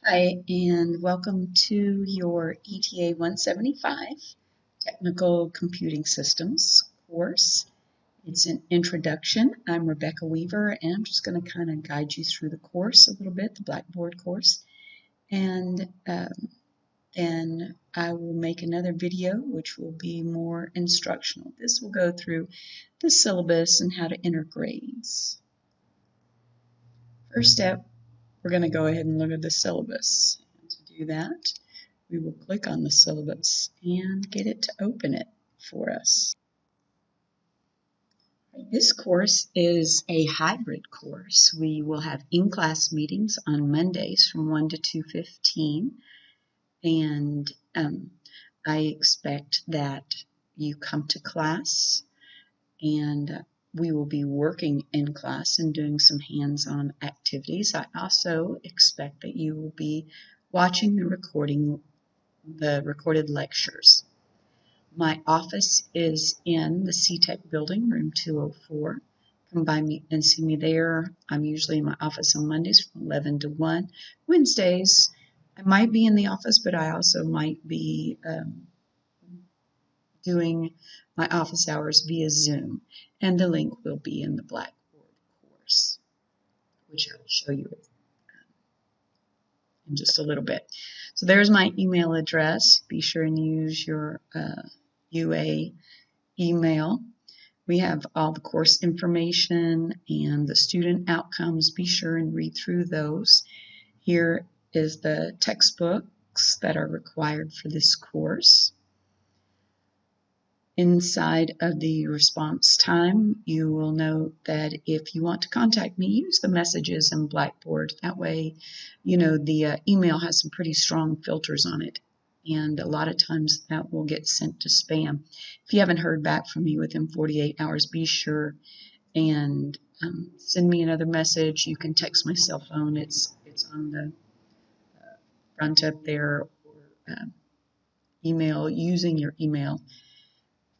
Hi, and welcome to your ETA 175 Technical Computing Systems course. It's an introduction. I'm Rebecca Weaver, and I'm just going to kind of guide you through the course a little bit, the Blackboard course. And then I will make another video which will be more instructional. This will go through the syllabus and how to enter grades. First step, we're going to go ahead and look at the syllabus. And to do that, we will click on the syllabus and get it to open it for us. This course is a hybrid course. We will have in-class meetings on Mondays from 1 to 2:15, and I expect that you come to class, and we will be working in class and doing some hands-on activities. I also expect that you will be watching the recorded lectures. My office is in the CTEC building, room 204. Come by me and see me there. I'm usually in my office on Mondays from 11 to 1. Wednesdays, I might be in the office, but I also might be doing my office hours via Zoom. And the link will be in the Blackboard course, which I will show you in just a little bit. So there's my email address. Be sure and use your UA email. We have all the course information and the student outcomes. Be sure and read through those. Here is the textbooks that are required for this course. Inside of the response time, you will note that if you want to contact me, use the messages in Blackboard. That way, you know, the email has some pretty strong filters on it, and a lot of times that will get sent to spam. If you haven't heard back from me within 48 hours, be sure and send me another message. You can text my cell phone. It's on the front up there, or email using your email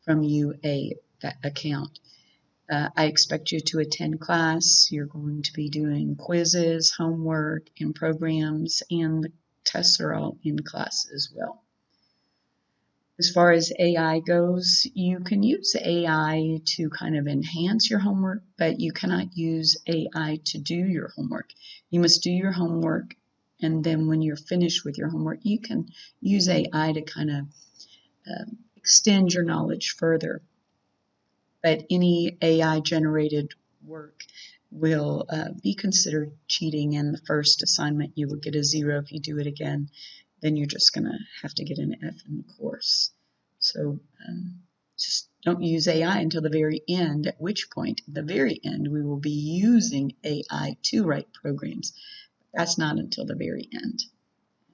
from UA account. I expect you to attend class. You're going to be doing quizzes, homework, and programs, and the tests are all in class as well. As far as AI goes, you can use AI to kind of enhance your homework, but you cannot use AI to do your homework. You must do your homework, and then when you're finished with your homework, you can use AI to kind of extend your knowledge further. But any AI-generated work will be considered cheating, and the first assignment you will get a 0. If you do it again, then you're just going to have to get an F in the course. So just don't use AI until the very end, at which point, at the very end, we will be using AI to write programs. That's not until the very end.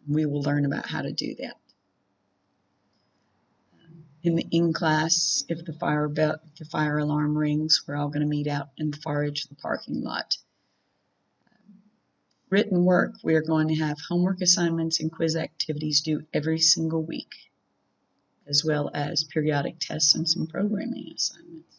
We will learn about how to do that. In the in-class, if the fire alarm rings, we're all going to meet out in the far edge of the parking lot. Written work, we are going to have homework assignments and quiz activities due every single week, as well as periodic tests and some programming assignments.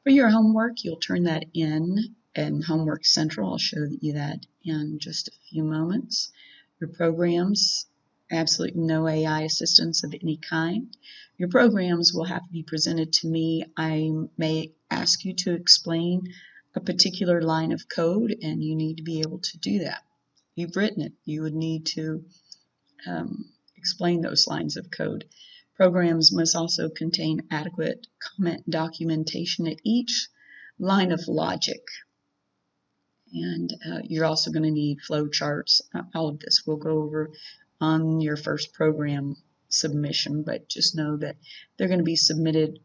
For your homework, you'll turn that in Homework Central. I'll show you that in just a few moments. Your programs, absolutely no AI assistance of any kind. Your programs will have to be presented to me. I may ask you to explain a particular line of code, and you need to be able to do that. You've written it. You would need to explain those lines of code. Programs must also contain adequate comment documentation at each line of logic. And you're also going to need flow charts. All of this we'll go over on your first program submission, but just know that they're going to be submitted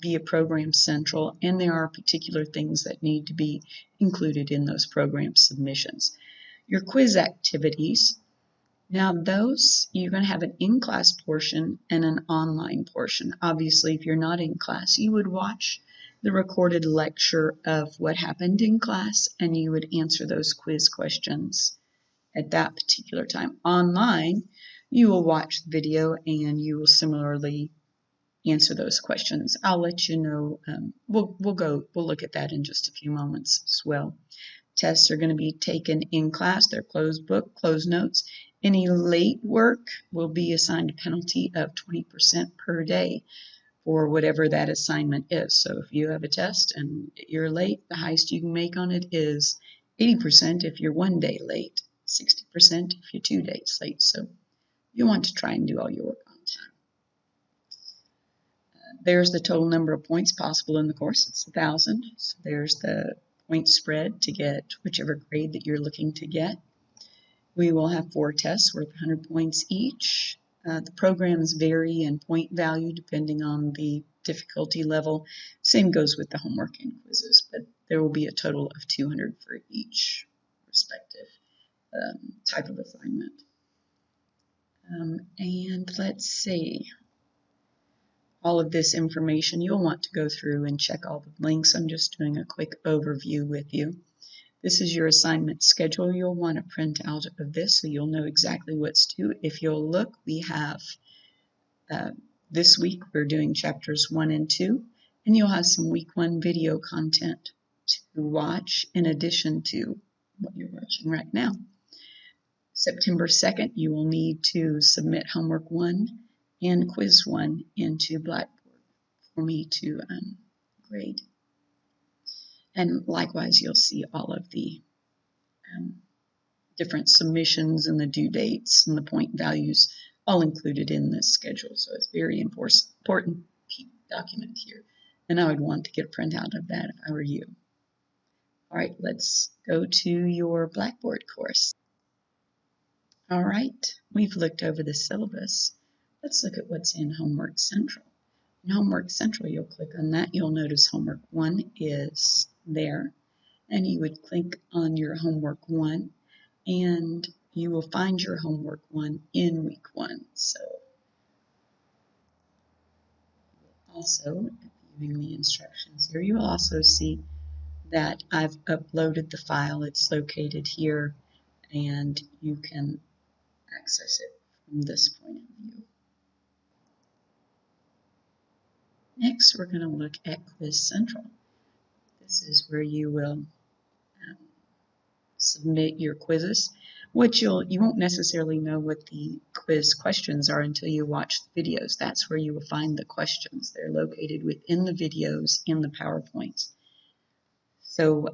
via Program Central, and there are particular things that need to be included in those program submissions. Your quiz activities, now those, you're going to have an in-class portion and an online portion. Obviously, if you're not in class, you would watch the recorded lecture of what happened in class, and you would answer those quiz questions at that particular time. Online, you will watch the video and you will similarly answer those questions. I'll let you know. We'll look at that in just a few moments as well. Tests are going to be taken in class. They're closed book, closed notes. Any late work will be assigned a penalty of 20% per day for whatever that assignment is. So if you have a test and you're late, the highest you can make on it is 80% if you're 1 day late, 60% if you're 2 days late. So you want to try and do all your work on time. There's the total number of points possible in the course. It's 1,000. So there's the point spread to get whichever grade that you're looking to get. We will have 4 tests worth 100 points each. The programs vary in point value depending on the difficulty level. Same goes with the homework and quizzes, but there will be a total of 200 for each respective type of assignment. And let's see. All of this information, you'll want to go through and check all the links. I'm just doing a quick overview with you. This is your assignment schedule. You'll want to print out of this so you'll know exactly what's due. If you'll look, we have this week we're doing chapters 1 and 2, and you'll have some week 1 video content to watch in addition to what you're watching right now. September 2nd, you will need to submit homework 1 and quiz 1 into Blackboard for me to grade. And likewise, you'll see all of the different submissions and the due dates and the point values all included in this schedule. So it's a very important document here. And I would want to get a printout of that if I were you. All right, let's go to your Blackboard course. All right, we've looked over the syllabus. Let's look at what's in Homework Central. In Homework Central, you'll click on that. You'll notice Homework 1 is there. And you would click on your Homework 1, and you will find your Homework 1 in Week 1. So, also, viewing the instructions here, you will also see that I've uploaded the file. It's located here, and you can access it from this point of view. Next, we're going to look at Quiz Central. This is where you will submit your quizzes, which you won't necessarily know what the quiz questions are until you watch the videos. That's where you will find the questions. They're located within the videos in the PowerPoints. So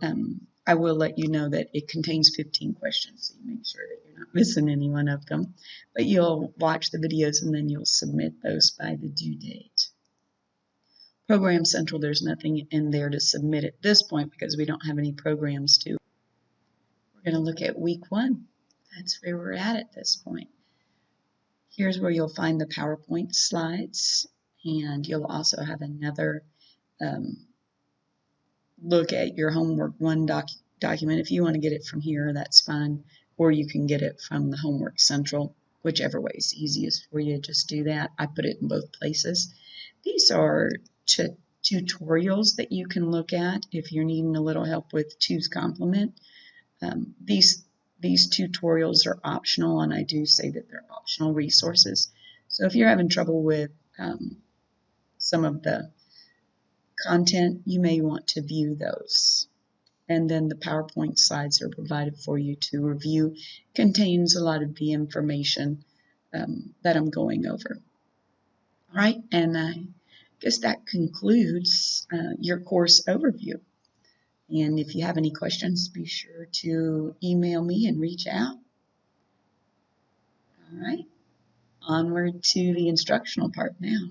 I will let you know that it contains 15 questions, so you make sure that you're not missing any one of them. But you'll watch the videos and then you'll submit those by the due date. Program Central, there's nothing in there to submit at this point because we don't have any programs to. We're going to look at Week 1. That's where we're at this point. Here's where you'll find the PowerPoint slides, and you'll also have another look at your Homework 1 document. If you want to get it from here, that's fine, or you can get it from the Homework Central, whichever way is easiest for you. Just do that. I put it in both places. These are tutorials that you can look at if you're needing a little help with Two's Complement. These tutorials are optional, and I do say that they're optional resources. So if you're having trouble with some of the content, you may want to view those. And then the PowerPoint slides are provided for you to review. Contains a lot of the information that I'm going over. All right, and I guess that concludes your course overview. And if you have any questions, be sure to email me and reach out. All right, onward to the instructional part now.